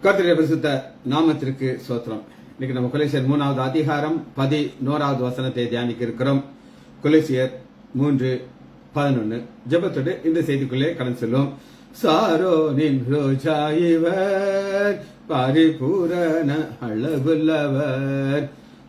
கர்த்தருடைய பரிசுத்த நாமத்திற்கு ஸ்தோத்திரம். இன்னைக்கு நம்ம கொலோசியர் 3வது அதிகாரம் 11வது வசனத்தை தியானிக்க இருக்கிறோம். கொலோசியர் 3:11. ஜெபத்தோடு இந்த செய்திக்குள்ளே கடந்து செல்லும். சாரோனின் ரோஜா இவர், பரிபூரண அழகுள்ளவர்,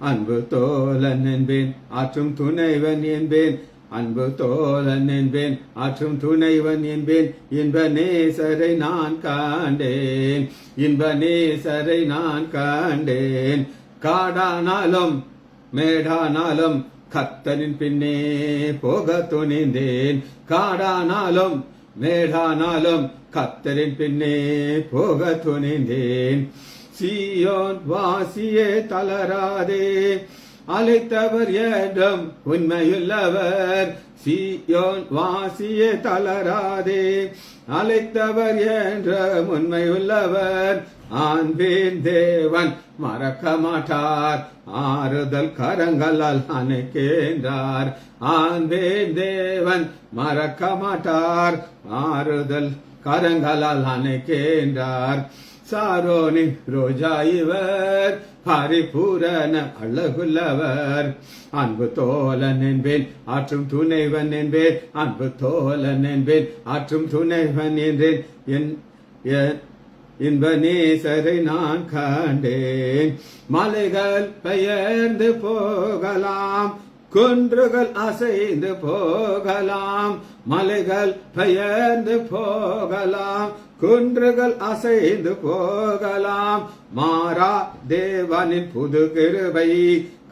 அன்பு தோழன் என்பேன், ஆற்றும் துணைவன் என்பேன், அன்பு தோழன் என்பேன், ஆற்றும் துணைவன் என்பேன், இன்ப நேசரை நான் காண்டேன், இன்ப நேசரை நான் காண்டேன். காடானாலும் மேடானாலும் கர்த்தரின் பின்னே போக துணிந்தேன், காடானாலும் மேடானாலும் கர்த்தரின் பின்னே போக துணிந்தேன். சீயோன் வாசியே தளராதே, அழைத்தவர் என்றும் உண்மையுள்ளவர், சீயோன் வாசியே தளராதே, அழைத்தவர் என்றும் உண்மையுள்ளவர், ஆண்பின் தேவன் மறக்க மாட்டார், ஆறுதல் கரங்களால் அணைக்கின்றார், ஆண்பின் தேவன் மறக்க மாட்டார், ஆறுதல் கரங்களால் அணைக்கின்றார். சாரோனின் ரோஜா இவர், பரிபூரண அழகுள்ளவர், அன்பு தோழன் என்பேன், ஆற்றும் துணைவன் என்பேன், அன்பு தோழன் என்பேன், ஆற்றும் துணைவன் என்றேன், இன்ப நேசரை நான் காண்டேன். மலைகள் பெயர்ந்து போகலாம், குன்றுகள் அசைந்து போகலாம், மலைகள் பெயர்ந்து போகலாம், குன்றுகள் அசைந்து போகலாம், மாறா தேவனின் புது கிருபை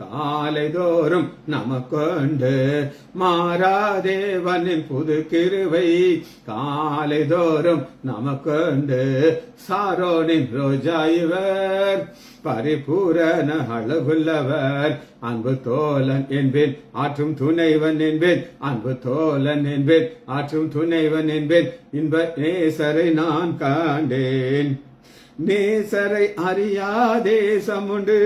காலைதோறும் நமக்கொண்டு, மாறா தேவனின் புது கிருபை காலைதோறும் நமக்கொண்டு. சாரோனின் ரோஜா இவர், பரிபூரண அழகுள்ளவர், அன்பு தோழன் என்பேன், ஆற்றும் துணைவன் என்பேன், அன்பு தோழன் என்பேன், ஆற்றும் துணைவன் என்பேன், இன்ப நேசரை நான் காண்டேன். நேசரை அறியா தேசம் உண்டு,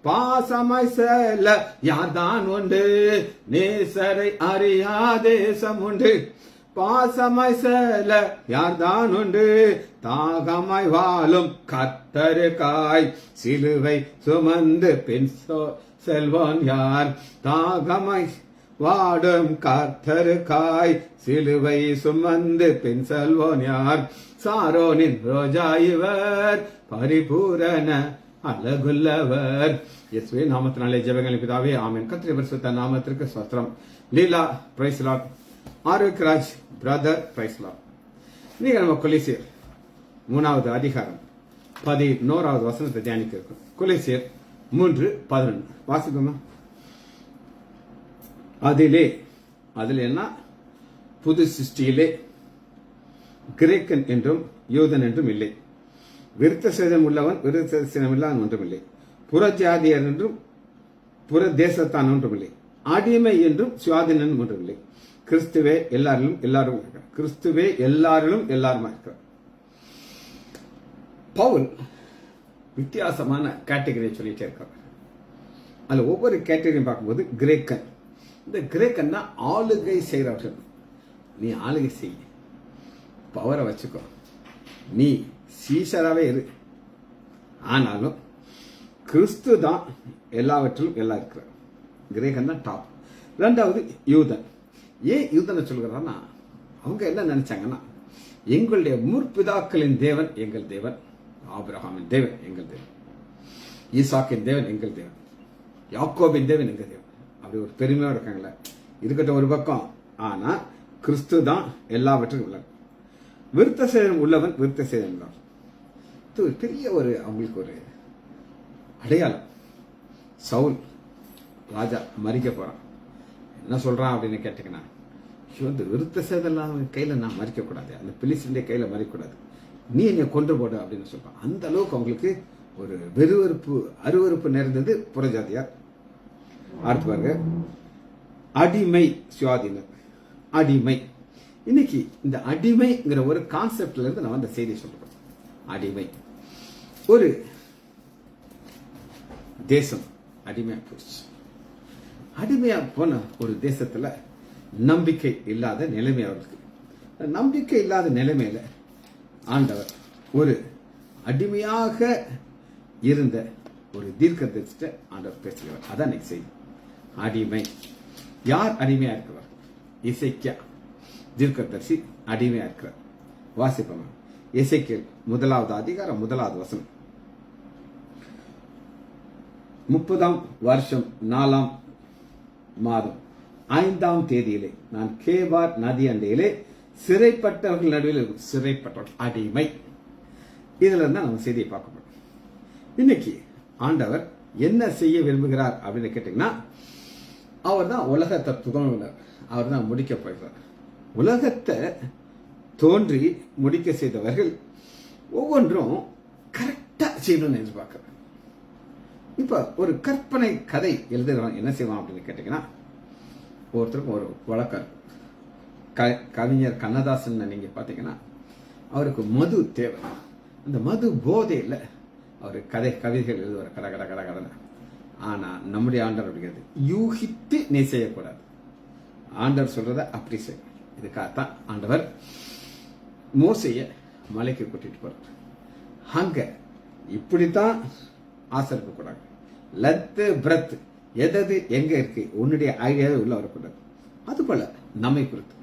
பாசமாய் செல்ல யார்தான் உண்டு, நேசரை அறியா தேசம் உண்டு, பாசமாய் செல்ல யார்தான் உண்டு, தாகமாய் வாழும் கர்த்தருக்காய் சிலுவை சுமந்து பின் செல்வான் யார், தாகமாய் வாடும் கர்த்தருக்காய் சிலுவை சுமந்து பின் செல்வான் யார். சாரோனின் ரோஜா இவர், பரிபூரண அழகுள்ளவர். இயேசுவே நாமத்தினாலே ஜெபங்களை பிதாவே, ஆமென். கர்த்தருடைய பரிசுத்த நாமத்திற்கு ஸ்தோத்திரம். Leela praise lord, Arokiaraj brother praise lord. நீங்க நம்ம கொலோசியர் 3வது அதிகாரம் 11வது வசனத்தை தியானிக்க இருக்கும். கொலோசியர் 3:11 வாசிக்கோமா. அதிலே என்ன புது சிருஷ்டியிலே கிரேக்கன் என்றும் யூதன் என்றும் இல்லை, விருத்த சேதம் உள்ளவன் விருத்த சேதம் இல்லாதவன் ஒன்றும் இல்லை, புறஜாதியர் என்றும் புற தேசத்தான் ஒன்றும் இல்லை, அடிமை என்றும் சுயாதீனன் ஒன்றும் இல்லை, கிறிஸ்துவே எல்லாரும் இருக்கிறார், கிறிஸ்துவே எல்லாரும் இருக்கிறார். பவுல் வித்தியாசமான கேட்டகரியை சொல்லிட்டே இருக்கார். அதுல ஒவ்வொரு கேட்டகரியும் பார்க்கும்போது கிரேக்கன், இந்த கிரேக்கன் தான் ஆளுகை செய்கிறவர்கள். நீ ஆளுகை செய், பவரை வச்சுக்கோ, நீ சீசராகவே இரு, ஆனாலும் கிறிஸ்து தான் எல்லாவற்றிலும் எல்லாம் இருக்கிறார். கிரேக்கன் தான் டாப். ரெண்டாவது யூதன். ஏன் யூதனை சொல்கிறான்னா, அவங்க என்ன நினைச்சாங்கன்னா, எங்களுடைய முற்பிதாக்களின் தேவன் எங்கள் தேவன், ஆபிரகாமின் தேவன் எங்கள் தேவன், ஈசாக்கின் தேவன் எங்கள் தேவன், யாக்கோபின் தேவன் எங்கள் தேவன், அப்படி ஒரு பெருமையா இருக்காங்களே. இருக்கட்டும் ஒரு பக்கம், ஆனா கிறிஸ்து தான் எல்லாவற்றும் உள்ளவர். விருத்த சேதம் உள்ளவன் விருத்த சேதம் உள்ளவர். இது ஒரு பெரிய அவங்களுக்கு ஒரு அடையாளம். சவுல் ராஜா மறிக்க போறான், என்ன சொல்றான் அப்படின்னு கேட்டீங்கன்னா, இந்த விருத்த சேதம் கையில நான் மறிக்க கூடாது, அந்த பிலிஸ்தீனுடைய கையில மறிக்கக்கூடாது, நீ என்னை கொன்று போடு அப்படின்னு சொல்றான். அந்த அளவுக்கு அவங்களுக்கு ஒரு அருவருப்பு நிறைந்தது புறஜாதியார். அடுத்து பாருங்க, அடிமை சுயாதீனர். அடிமை, இன்னைக்கு இந்த அடிமைங்கிற ஒரு கான்செப்ட்ல இருந்து நான் அந்த செய்தி சொல்றேன். அடிமை, ஒரு தேசம் அடிமையா போச்சு. அடிமையா போன ஒரு தேசத்துல நம்பிக்கை இல்லாத நிலைமை அவருக்கு. நம்பிக்கை இல்லாத நிலைமையில ஆண்டவர் ஒரு அடிமையாக இருந்த ஒரு தீர்க்கதரிசிட்ட ஆண்டவர் பேசுகிறார். அதான் இன்னைக்கு செய்தி. அடிமை. யார் அடிமையா இருக்கிறார்? எசேக்கியா தீர்க்கதரிசி அடிமையா இருக்கிறார். வாசிப்போம். எசேக்கியேல் 1வது அதிகாரம் 1வது வசனம். 30ஆம் வருஷம் 4ஆம் மாதம் 5ஆம் தேதியிலே நான் கேபார் நதி அண்டையிலே சிறைப்பட்டவர்கள் நடுவில் சிறைப்பட்டவர்கள் அடிமை. இதுல இருந்தா நம்ம செய்தியை பார்க்க போறோம். இன்னைக்கு ஆண்டவர் என்ன செய்ய விரும்புகிறார் அப்படின்னு கேட்டீங்கன்னா, அவர் தான் உலகத்தை துவங்கினார். அவர் தான் முடிக்க போகிறார். உலகத்தை தோன்றி முடிக்க செய்தவர்கள் ஒவ்வொன்றும் கரெக்டா செய்யணும்னு எதிர்பார்க்கிறார். இப்ப ஒரு கற்பனை கதை எழுதுகிறவன் என்ன செய்வான் அப்படின்னு கேட்டீங்கன்னா, ஒருத்தருக்கும் ஒரு வழக்கம். கவிஞர் கண்ணதாசன் நீங்க பாத்தீங்கன்னா, அவருக்கு மது தேவை. அந்த மது போதையில அவர் கவிதைகள் எழுதுவார் கட கட கட கடன. ஆனா நம்முடைய ஆண்டவர் அப்படிங்கிறது யூகித்து நீ செய்யக்கூடாது. ஆண்டவர் சொல்றத அப்படி செய்ய. இதுக்காகத்தான் ஆண்டவர் மோசைய மலைக்கு கூட்டிட்டு போறார். அங்க இப்படித்தான் ஆசரிக்க கூடாது. லத்து பிரத் எதது எங்க இருக்கு உன்னுடைய ஐடியாவே உள்ள வரக்கூடாது. அது போல நம்மை குறித்து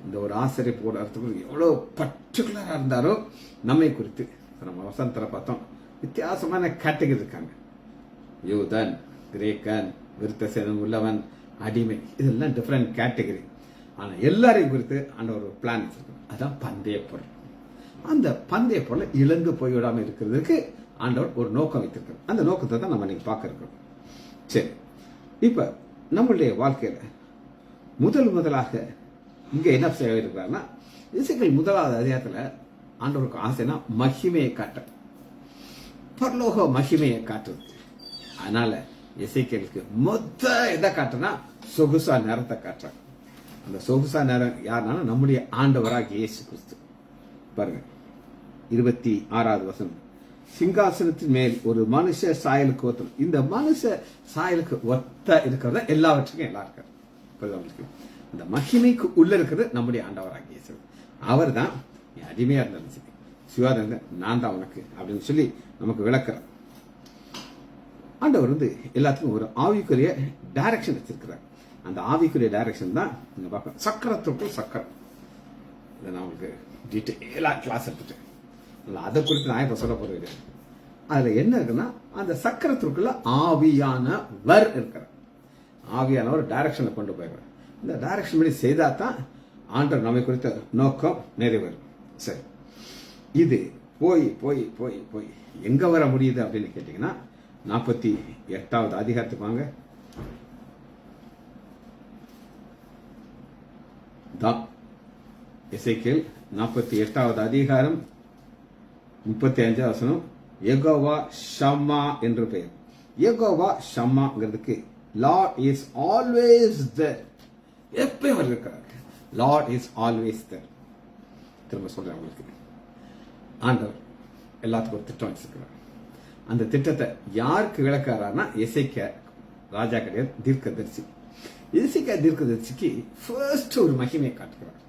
இந்த ஒரு ஆசிரியர் போடுறதுக்கு எவ்வளவு பர்டிகுலரா இருந்தாரோ நம்மை குறித்து நம்ம வசனத்துல பார்த்தோம். வித்தியாசமான கேட்டகரி இருக்காங்க. யூதன், கிரேக்கன், விருத்த சேதம் உள்ளவன், அடிமை, இதெல்லாம் டிஃபரெண்ட் கேட்டகரி. ஆனா எல்லாரையும் குறித்து ஆண்டவர் ஒரு பிளான் வச்சிருக்காங்க. அதான் பந்தய பொருள். அந்த பந்தய பொருளை இழந்து போய்விடாம இருக்கிறதுக்கு ஆண்டவர் ஒரு நோக்கம் வைத்திருக்காரு. அந்த நோக்கத்தை தான் நம்ம இன்னைக்கு பார்க்க இருக்கோம். சரி, இப்ப நம்மளுடைய வாழ்க்கையில முதலாக இங்க என்ன செய்ய இருக்கிறாருன்னா, எசேக்கியேல் 1வது அதிகாரத்துல ஆண்டவருக்கு ஆசைனா மகிமையை காட்ட, பரலோக மகிமையை காட்டுறது. அதனால எசேக்கியேலுக்கு எதை காட்டுனா சொகுசா நேரத்தை காட்டுறாங்க. அந்த சொகுசா நேரம் யாருன்னா நம்முடைய ஆண்டவராகிய இயேசு கிறிஸ்து. பாருங்க 26வது வசனம். சிங்காசனத்தின் மேல் ஒரு மனுஷ சாயலுக்கு ஒத்த, இந்த மனுஷ சாயலுக்கு ஒத்த இருக்கிறத எல்லாவற்றுக்கும் எல்லாம் இருக்காரு. இந்த மகிமைக்கு உள்ள இருக்கிறது நம்முடைய ஆண்டவராகிய இயேசு. அவர் தான் அடிமையா இருந்தாலும் சரி, சிவாதங்க நான் தான் உனக்கு அப்படின்னு சொல்லி நமக்கு விளக்குறார். ஆண்டவர் எல்லாத்துக்கும் ஒரு ஆவிக்குரிய டைரக்ஷன் வச்சிருக்கிறார். அந்த ஆவிக்குரிய டைரக்ஷன் தான் நீங்க பார்க்கணும். சக்கரத்துக்குள் சக்கரம். இதை நான் உங்களுக்கு டீட்டெயிலா கிளாஸ் எடுத்துட்டேன். அதை குறித்து நான் இப்ப சொல்ல போறது. அதுல என்ன இருக்குன்னா, அந்த சக்கரத்திற்குள்ள ஆவியானவர் இருக்கிறார். ஆவியானவர் டைரக்ஷனை கொண்டு போயிடுறார். இந்த டைரக்ஷன் படி செய்தா தான் ஆண்டவர் நம்மை குறித்த நோக்கம் நிறைவேறும். சரி, இது போய் போய் போய் போய் எங்க வர முடியுது அப்படின்னு கேட்டீங்கன்னா, 48வது அதிகாரத்துக்கு வாங்க. எசேக்கியேல் 48வது அதிகாரம் 35வது வசனம். யெகோவா ஷம்மா என்று பெயர். யெகோவா ஷம்மாங்கிறதுக்கு லார்ட் இஸ் ஆல்வேஸ் தேர். எப்பயும் அவர் இருக்கிறார். Lord is always there. திரும்ப சொல்றேன் உங்களுக்கு. ஆண்டவர் எல்லாத்துக்கும் ஒரு திட்டம் வச்சிருக்கிறார். அந்த திட்டத்தை யாருக்கு விளக்காரான்னா, எசேக்கியா ராஜா கிடையாது, தீர்க்கதரிசி. எசேக்கியா தீர்க்கதரிசிக்கு ஃபர்ஸ்ட் ஒரு மகிமையை காட்டுகிறார்,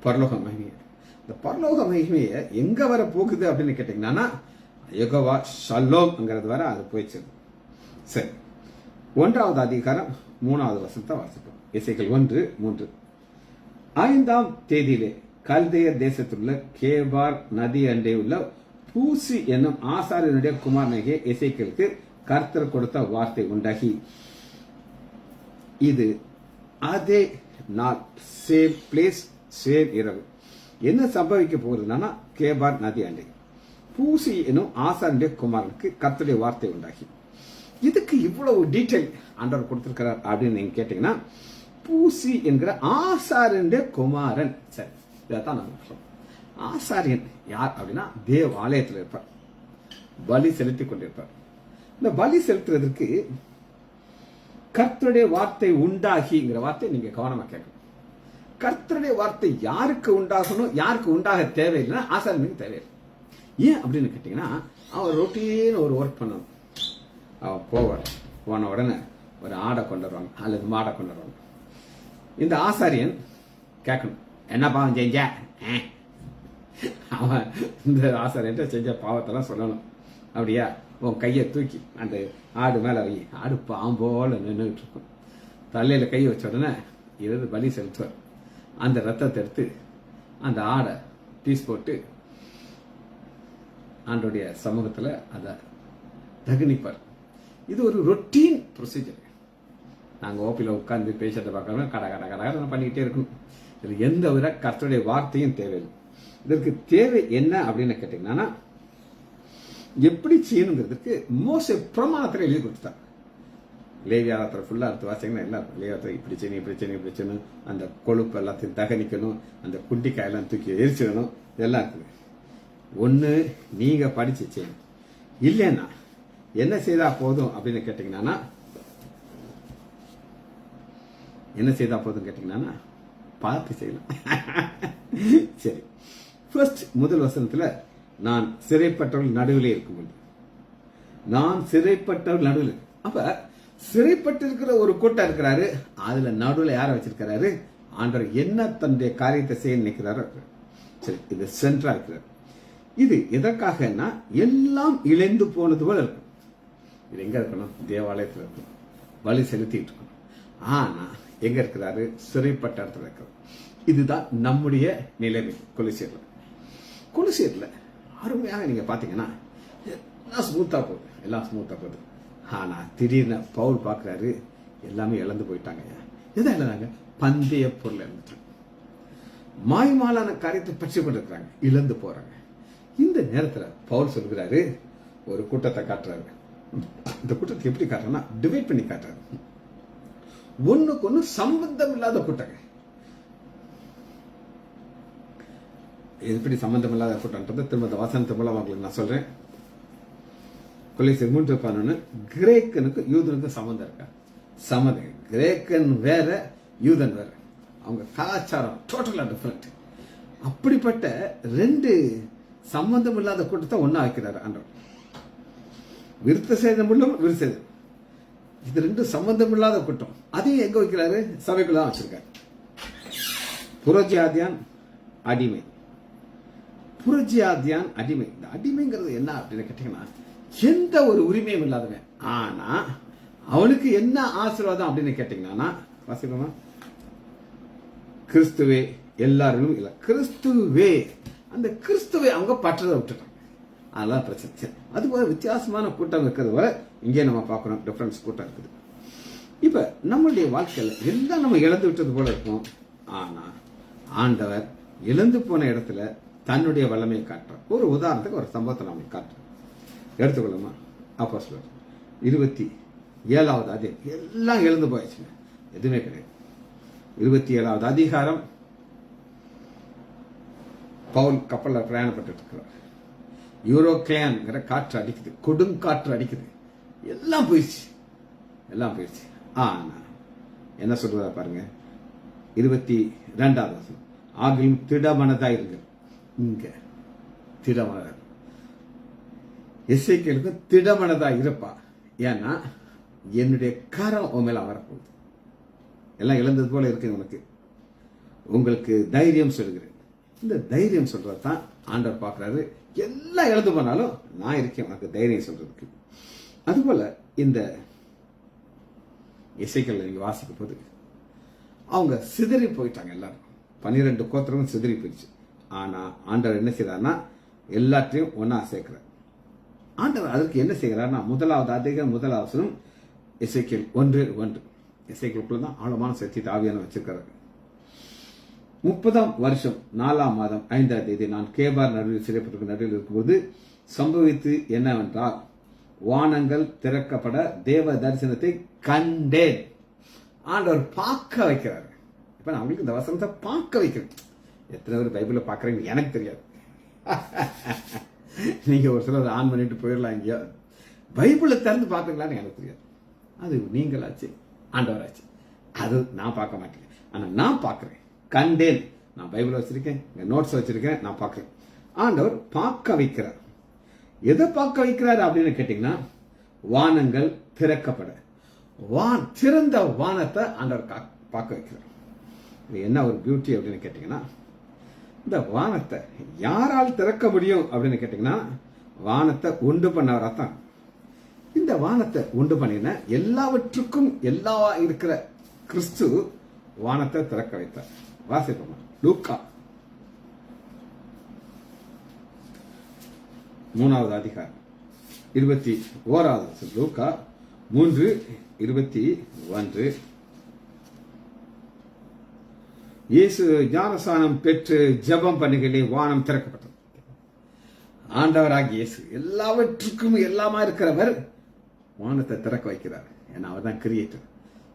பரலோக மகிமையை. இந்த பரலோக மகிமையை எங்க வர போகுது அப்படின்னு கேட்டீங்கன்னா, யெகோவா ஷல்லோம்ங்கிறது வர அது போயிடுச்சு. சரி, 1வது அதிகாரம் 3வது வசனத்தை வாசிப்போம். எசேக்கியேல் 1:3. 5ஆம் தேதியிலே கல்தேயர் தேசத்துள்ள கேபார் நதி அண்டை உள்ள பூசி என்னும் ஆசாரியனுடைய குமாரனாகிய எசேக்கியேலுக்கு கர்த்தர் கொடுத்த வார்த்தை உண்டாகி, இது அதே நாள், சேம் பிளேஸ், சேம் இரவு. என்ன சம்பவிக்க போகுதுன்னா, கேபார் நதி அண்டை பூசி என்னும் ஆசாரியனுடைய குமாரனுக்கு கர்த்தருடைய வார்த்தை உண்டாகி. இதுக்கு இவ்வளவு டீட்டெயில் ஆண்டவர் கொடுத்திருக்கிறார் அப்படின்னு நீங்க கேட்டீங்கன்னா, பூசி என்கிற ஆசாரியனுடைய குமாரன். சரி, இதான் நம்ம சொல்றோம். ஆசாரியன் யார் அப்படின்னா, தேவ ஆலயத்தில் இருப்பார், பலி செலுத்திக் கொண்டிருப்பார். இந்த பலி செலுத்துறதுக்கு கர்த்தருடைய வார்த்தை உண்டாகிங்கிற வார்த்தை நீங்க கவனமா கேட்கணும். கர்த்தருடைய வார்த்தை யாருக்கு உண்டாகணும், யாருக்கு உண்டாக தேவையில்லைன்னா ஆசாரியனுக்கு தேவையில்லை. ஏன் அப்படின்னு கேட்டீங்கன்னா, அவன் ரொட்டீன் ஒரு ஒர்க் பண்ணணும். அவன் போன உடனே ஒரு ஆடை கொண்டு வருவாங்க அல்லது மாடை கொண்டு வருவாங்க. இந்த ஆசாரியன் கேட்கணும், என்ன பாவம் செஞ்ச, அவன் இந்த ஆசாரியன்ட்ட செஞ்ச பாவத்தெல்லாம் சொல்லணும். அப்படியா, உன் கையை தூக்கி அந்த ஆடு மேலே வை. ஆடு பாம்போல நின்றுட்டு இருக்கும். தலையில் கை வச்ச உடனே இருந்து பலி செலுத்துவார். அந்த ரத்தத்தை எடுத்து அந்த ஆடை பீஸ் போட்டு ஆண்டோடைய சமூகத்தில் அதை தகனிப்பார். இது ஒரு ரொட்டீன் ப்ரொசீஜர். நாங்கள் ஓபியில் உட்காந்து பேசுறதை பார்க்கணும், கட கட கட பண்ணிக்கிட்டே இருக்கணும். இது எந்த வித கர்த்தருடைய வார்த்தையும் தேவையில்லை. இதற்கு தேவை என்ன அப்படின்னு கேட்டீங்கன்னா, எப்படி செய்யணுங்கிறதுக்கு மோசே பிரமாணத்தில் எழுதி கொடுத்தாங்க. லேவியாரத்தில் ஃபுல்லாக எடுத்து வாசிங்கன்னா எல்லாம் லேவியாரத்தில் இப்படி செய்யணும், இப்படி செய்யணும், இப்படி செய்யணும். அந்த கொழுப்பு எல்லாத்தையும் தகனிக்கணும், அந்த குண்டிக்காயெல்லாம் தூக்கி எரிச்சிடணும். இதெல்லாம் இருக்குது. ஒன்று நீங்கள் படித்து செய்யணும். இல்லைன்னா என்ன செய்தா போதும் அப்படின்னு கேட்டீங்கன்னா, என்ன செய்தா போதும் கேட்டீங்கன்னா பார்த்து செய்யலாம். சரி, ஃபர்ஸ்ட் முதல் வசனத்துல நான் சிறைப்பட்டவர்கள் நடுவில் இருக்கும்போது, நான் சிறைப்பட்டவர்கள் நடுவில். அப்ப சிறைப்பட்டிருக்கிற ஒரு கூட்டம் இருக்கிறாரு, அதுல நடுவில் யாரை வச்சிருக்கிறாரு? ஆண்டவர் என்ன தன்னுடைய காரியத்தை செய்ய நினைக்கிறாரோ. சரி, இது சென்ட்ரா இருக்கிறார். இது எதற்காகனா எல்லாம் இழந்து போனது போல இருக்கும். இது எங்க இருக்கணும்? தேவாலயத்தில் இருக்கணும், பலி செலுத்திட்டு இருக்கணும். ஆனா எங்க இருக்கிறாரு? சிறைப்பட்ட இடத்துல இருக்கிறார். இதுதான் நம்முடைய நிலைமை. கொலிசியர்ல அருமையாக நீங்க பாத்தீங்கன்னா எல்லாம் ஸ்மூத்தா போகுது. ஆனா திடீர்னு பவுல் பாக்குறாரு, எல்லாமே இழந்து போயிட்டாங்க. எதை இழந்தாங்க? பந்தய பொருள் இழந்துட்டாங்க. மாய்மாலான காரியத்தை பற்றி கொண்டிருக்கிறாங்க, இழந்து போறாங்க. இந்த நேரத்துல பவுல் சொல்கிறாரு, ஒரு கூட்டத்தை காட்டுறாரு. இந்த கூட்டத்தை எப்படி காட்டுறா? டிவைட் பண்ணி காட்டுறாரு. ஒண்ணுக்கு ஒண்ணு சம்பந்தம் இல்லாத கூட்டங்க. எப்படி சம்பந்தம் இல்லாத கூட்டம்ன்றது திரும்ப வசனத்து மூலம் உங்களுக்கு நான் சொல்றேன். கொலைசீர் 3:11 கிரேக்கனுக்கு யூதனுக்கு சம்பந்தம் இருக்கா? சம்மதம். கிரேக்கன் வேற, யூதன் வேற. அவங்க கலாச்சாரம் டோட்டலா டிஃபரெண்ட். அப்படிப்பட்ட ரெண்டு சம்பந்தம் இல்லாத கூட்டத்தை ஒன்னா வைக்கிறாரு ஆண்டவர். விருத்த சேதம் உள்ள விருத்தசேதம், இது ரெண்டு சம்பந்தம் இல்லாத கூட்டம். அதையும் எங்க வைக்கிறாரு? சபைக்குள்ள வச்சிருக்காரு. புரஜாதியான் அடிமை. இந்த அடிமைங்கிறது என்ன அப்படின்னு கேட்டீங்கன்னா, எந்த ஒரு உரிமையும் இல்லாதவன். ஆனா அவனுக்கு என்ன ஆசீர்வாதம் அப்படின்னு கேட்டீங்கன்னா, கிறிஸ்துவே எல்லாரும் இல்ல, கிறிஸ்துவே. அந்த கிறிஸ்துவை அவங்க பற்றதை விட்டுட்டாங்க. அதெல்லாம் பிரச்சனை. அது போல வித்தியாசமான கூட்டம் இருக்கிறது வரை இங்கே நம்ம பார்க்கணும், டிஃபரன்ஸ் கூட்டம் இருக்குது. இப்ப நம்மளுடைய வாழ்க்கையில எல்லாம் நம்ம இழந்து விட்டது போல இருக்கும். ஆனா ஆண்டவர் இழந்து போன இடத்துல தன்னுடைய வல்லமையை காட்டுறார். ஒரு உதாரணத்துக்கு ஒரு சம்பவத்தை நாம காட்டுறோம், எடுத்துக்கொள்ளுமா? அப்போஸ்தலர் 27வது அதிகாரம். எல்லாம் இழந்து போயிடுச்சுங்க, எதுவுமே கிடையாது. 27வது அதிகாரம். பவுல் கப்பல்ல பிரயாணப்பட்டு இருக்கிறார். யூரோக்ளேன்ங்கிற காற்று அடிக்குது, கொடுங்காற்று அடிக்குது. எல்லாம் போயிடுச்சு. ஆனா என்ன சொல்றதா பாருங்க, 22வது வசனம். ஆகிலும் திடமனதா இருங்க. இங்க திடமனதா, எசேக்கியேலுக்கு திடமனதா இருப்பா. ஏன்னா என்னுடைய கரம் உன் மேல வரப்போகுது. எல்லாம் இழந்தது போல இருக்கு உனக்கு, உங்களுக்கு தைரியம் சொல்கிறேன். இந்த தைரியம் சொல்றதுதான் ஆண்டவர் பார்க்கிறாரு. எல்லாம் இழந்து போனாலும் நான் இருக்கேன் உனக்கு தைரியம் சொல்றதுக்கு. அதுபோல இந்த எசேக்கியேல் நீங்க வாசிக்கும் போது அவங்க சிதறி போயிட்டாங்க. எல்லாரும் 12 கோத்திரமும் சிதறி போயிடுச்சு. ஆனா ஆண்டவர் என்ன செய்யறாருன்னா எல்லாத்தையும் ஒன்னா சேர்க்கிறார். ஆண்டவர் அதற்கு என்ன செய்கிறார்னா, 1வது அதிகாரம் 1வது வசனம், எசேக்கியேல் 1:1. எசேக்கியேலுக்குள்ளதான் ஆழமான சக்தி ஆவியான வச்சிருக்கிறார். 30ஆம் வருஷம் 4ஆம் மாதம் 5ஆம் தேதி நான் கேபார் நடுவில் சிறைப்பட்டிருக்கும் நடுவில் இருக்கும்போது சம்பவித்து என்னவென்றால், வானங்கள் திறக்கப்பட தேவ தரிசனத்தை கண்டேன். ஆண்டவர் பார்க்க வைக்கிறார். இப்ப நான் உங்களுக்கு இந்த வசனத்தை பார்க்க வைக்கிறேன். எத்தனை பேர் பைபிளை பார்க்கறீங்க எனக்கு தெரியாது. நீங்க ஒரு சிலர் ஆன் பண்ணிட்டு போயிடலாம். இங்கேயோ பைபிளை திறந்து பார்த்துக்கலான்னு எனக்கு தெரியாது. அது நீங்களாச்சு, ஆண்டவராச்சு. அது நான் பார்க்க மாட்டேன். ஆனா நான் பார்க்கிறேன், கண்டேன். நான் பைபிள் வச்சிருக்கேன், நோட்ஸ் வச்சிருக்கேன், நான் பார்க்கிறேன். ஆண்டவர் பார்க்க வைக்கிறார். எதை பார்க்க வைக்கிறார் அப்படின்னு கேட்டீங்கன்னா, வானங்கள் திறக்கப்பட, திறந்த வானத்தை ஆண்டவர் பார்க்க வைக்கிறார். இது என்ன ஒரு பியூட்டி அப்படின்னு கேட்டீங்கன்னா, இந்த வானத்தை யாரால் திறக்க முடியும் அப்படின்னு கேட்டீங்கன்னா, வானத்தை உண்டு பண்ணவராத்தான். இந்த வானத்தை உண்டு பண்ணின எல்லாவற்றுக்கும் எல்லா இருக்கிற கிறிஸ்து வானத்தை திறக்க வைத்தார். வாசிப்போம். லூக்கா 3வது அதிகாரம் 21வது. லூக்கா 3:21. இயேசு ஞானஸ்நானம் பெற்று ஜெபம் பண்ணுகையிலே வானம் திறக்கப்பட்டது. ஆண்டவராகிய இயேசு எல்லாவற்றுக்கும் எல்லாமா இருக்கிறவர் வானத்தை திறக்க வைக்கிறார். ஏன்னா அவர் தான் கிரியேட்டர்.